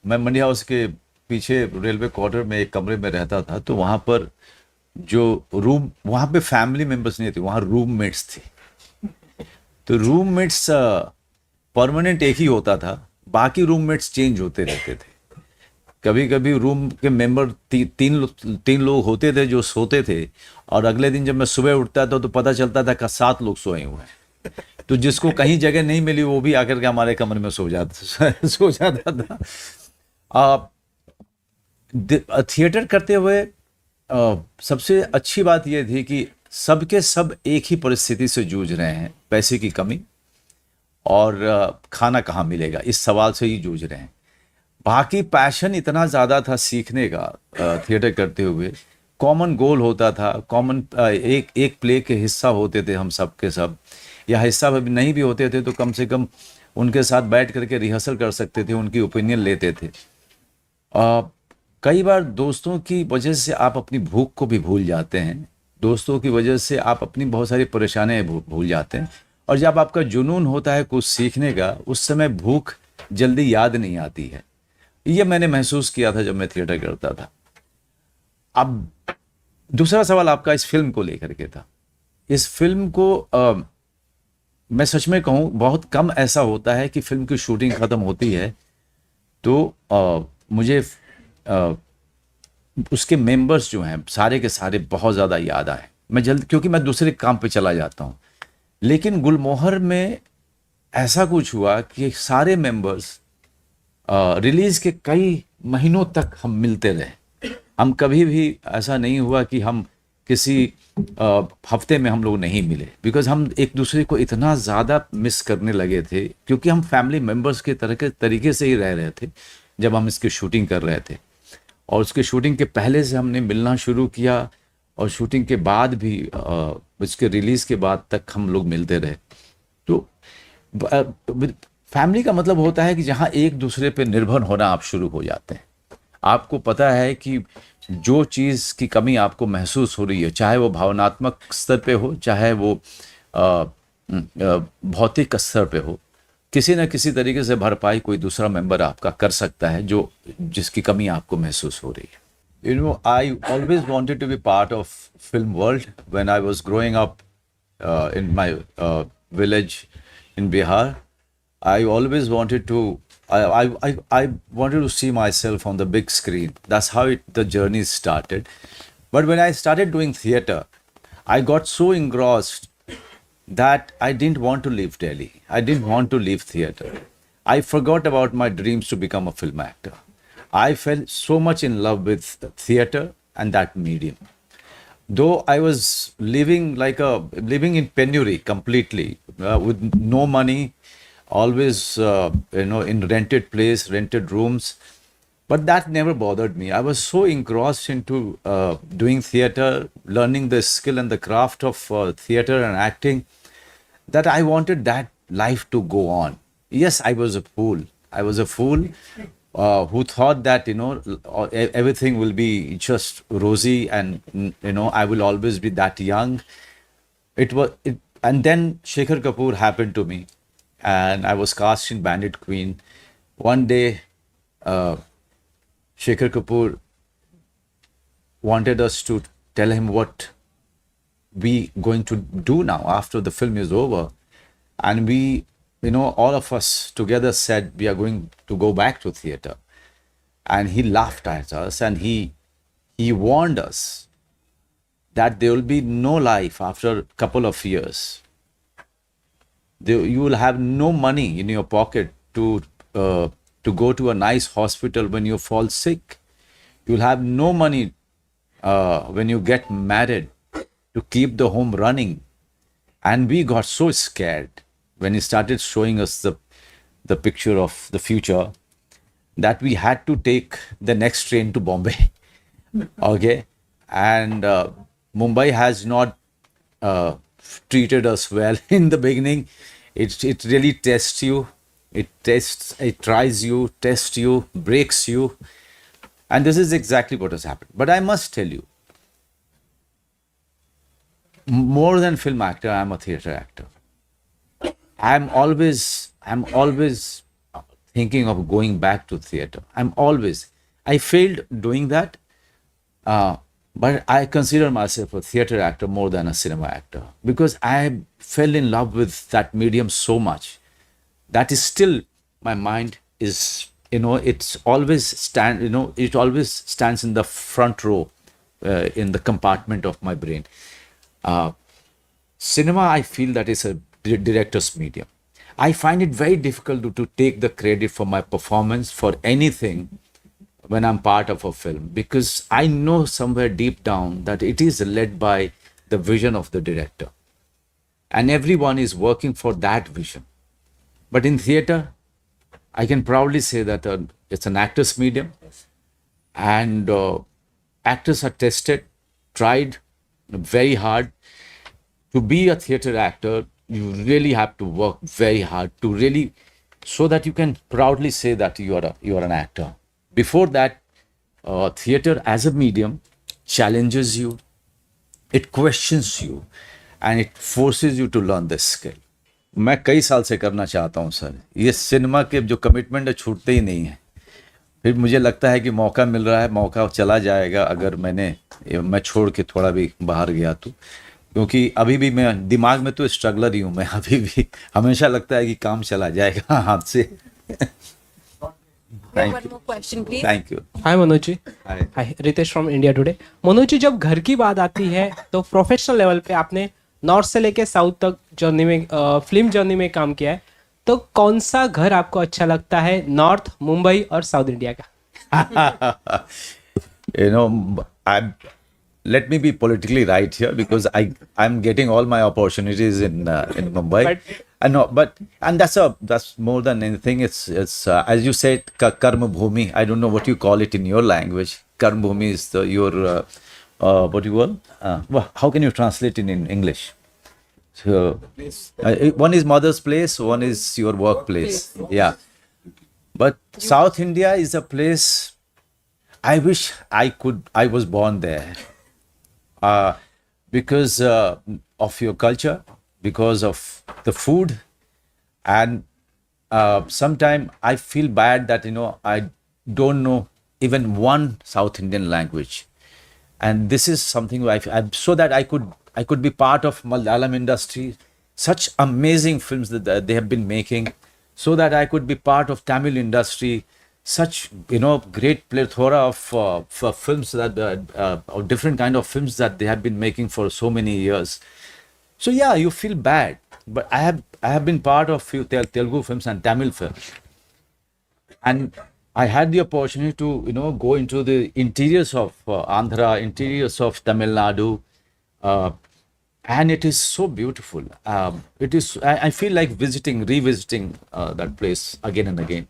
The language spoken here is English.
मैं मंडी हाउस के पीछे रेलवे क्वार्टर में एक कमरे में रहता था, तो वहाँ पर जो रूम, वहाँ पे फैमिली मेंबर्स नहीं थे, वहाँ रूममेट्स थे। तो रूममेट्स परमानेंट एक ही होता था, बाकी रूममेट्स चेंज होते रहते थे। कभी कभी रूम के मेंबर तीन लोग होते थे जो सोते थे, और अगले दिन जब मैं सुबह उठता था तो पता चलता था कि 7 लोग सोए हुए हैं। तो जिसको कहीं जगह नहीं मिली वो भी आकर के हमारे कमरे में सो जाता सो जाता था। आ, थिएटर करते हुए सबसे अच्छी बात यह थी कि सबके सब एक ही परिस्थिति से जूझ रहे हैं, पैसे की कमी और खाना कहाँ मिलेगा, इस सवाल से ही जूझ रहे हैं। बाकी पैशन इतना ज़्यादा था सीखने का, थिएटर करते हुए कॉमन गोल होता था, कॉमन एक एक प्ले के हिस्सा होते थे हम सब के सब, या हिस्सा भी नहीं भी होते थे तो कम से कम उनके साथ बैठ करके रिहर्सल कर सकते थे, उनकी ओपिनियन लेते थे। अ, कई बार दोस्तों की वजह से आप अपनी भूख को भी भूल जाते हैं, दोस्तों की वजह से आप अपनी बहुत सारी परेशानियां भूल जाते हैं। और जब आपका जुनून होता है कुछ सीखने का, उस समय भूख जल्दी याद नहीं आती है। ये मैंने महसूस किया था जब मैं थिएटर करता था। अब दूसरा सवाल आपका इस फिल्म को लेकर के था। इस फिल्म को मैं सच में कहूँ, बहुत कम ऐसा होता है कि फिल्म की शूटिंग ख़त्म होती है तो मुझे उसके मेंबर्स जो हैं सारे के सारे बहुत ज़्यादा याद आए। मैं जल्द, क्योंकि मैं दूसरे काम पे चला जाता हूँ। लेकिन गुलमोहर में ऐसा कुछ हुआ कि सारे मेंबर्स रिलीज के कई महीनों तक हम मिलते रहे। हम कभी भी ऐसा नहीं हुआ कि हम किसी हफ्ते में हम लोग नहीं मिले, बिकॉज हम एक दूसरे को इतना ज़्यादा मिस करने लगे थे, क्योंकि हम फैमिली मेंबर्स के तरह के तरीके से ही रह रहे थे जब हम इसकी शूटिंग कर रहे थे। और उसके शूटिंग के पहले से हमने मिलना शुरू किया, और शूटिंग के बाद भी उसके रिलीज़ के बाद तक हम लोग मिलते रहे। तो फैमिली का मतलब होता है कि जहाँ एक दूसरे पे निर्भर होना आप शुरू हो जाते हैं। आपको पता है कि जो चीज़ की कमी आपको महसूस हो रही है, चाहे वो भावनात्मक स्तर पे हो, चाहे वो भौतिक स्तर पे हो, किसी न किसी तरीके से भरपाई कोई दूसरा मेंबर आपका कर सकता है जो जिसकी कमी आपको महसूस हो रही है। You know, I always wanted to be part of film world when I was growing up in my village in Bihar. I always wanted to. I wanted to see myself on the big screen. That's how the journey started. But when I started doing theater, I got so engrossed that I didn't want to leave Delhi. I didn't want to leave theater. I forgot about my dreams to become a film actor. I fell so much in love with theater and that medium. Though I was living in penury completely, with no money, always in rented place, rented rooms, but that never bothered me. I was so engrossed into doing theater, learning the skill and the craft of theater and acting, that I wanted that life to go on. Yes, I was a fool. I was a fool who thought that everything will be just rosy, and I will always be that young. And then Shekhar Kapoor happened to me, and I was cast in Bandit Queen. One day, uh, Shekhar Kapoor wanted us to tell him what we going to do now after the film is over, and we, all of us together said we are going to go back to theater. And he laughed at us, and he warned us that there will be no life after a couple of years. You will have no money in your pocket to go to a nice hospital when you fall sick. You'll have no money when you get married to keep the home running. And we got so scared when he started showing us the picture of the future, that we had to take the next train to Bombay. Okay. And Mumbai has not uh, treated us well in the beginning. It really tests you. It tries you, tests you, breaks you. And this is exactly what has happened. But I must tell you, more than film actor, I'm a theater actor. I'm always thinking of going back to theater. I failed doing that, but I consider myself a theater actor more than a cinema actor because I fell in love with that medium so much. That is still my mind is, it's always it always stands in the front row, in the compartment of my brain. Cinema, I feel that is a director's medium. I find it very difficult to take the credit for my performance for anything when I'm part of a film because I know somewhere deep down that it is led by the vision of the director. And everyone is working for that vision. But in theater, I can proudly say that it's an actor's medium, and actors are tested, tried very hard. To be a theater actor, you really have to work very hard to really, so that you can proudly say that you are an actor. Before that, theater as a medium challenges you, it questions you, and it forces you to learn this skill. मैं कई साल से करना चाहता हूँ sir, ये cinema के जो कमिटमेंट है छूटते ही नहीं है। फिर मुझे लगता है कि मौका मिल रहा है, मौका चला जाएगा अगर मैं छोड़ के थोड़ा भी बाहर गया तो, क्योंकि अभी भी मैं दिमाग में तो स्ट्रगलर ही हूँ। मैं अभी भी हमेशा लगता है कि काम चला जाएगा हाथ से। We have one more question, please. Thank you. Hi Manoj ji. Hi. Hi, Ritesh from India Today. Manoj ji, जब घर की बात आती है तो प्रोफेशनल लेवल पे आपने नॉर्थ से लेके साउथ तक जर्नी में फिल्म जर्नी में काम किया है, तो कौन सा घर आपको अच्छा लगता है, नॉर्थ, मुंबई और साउथ इंडिया का? Let me be politically right here because I'm getting all my opportunities in Mumbai. I know, and that's more than anything. It's as you said, karma bhumi. I don't know what you call it in your language. Karma bhumi is your what you call. Well, how can you translate it in English? So one is mother's place, one is your workplace. Yeah, but South India is a place I wish I was born there. Because of your culture, because of the food, and sometimes I feel bad that I don't know even one South Indian language, and this is something so that I could be part of Malayalam industry, such amazing films that they have been making, so that I could be part of Tamil industry, such great plethora of films that or different kind of films that they have been making for so many years. So yeah, you feel bad, but I have been part of few Telugu films and Tamil films, and I had the opportunity to go into the interiors of Andhra, interiors of Tamil Nadu, and it is so beautiful. I feel like revisiting that place again and again.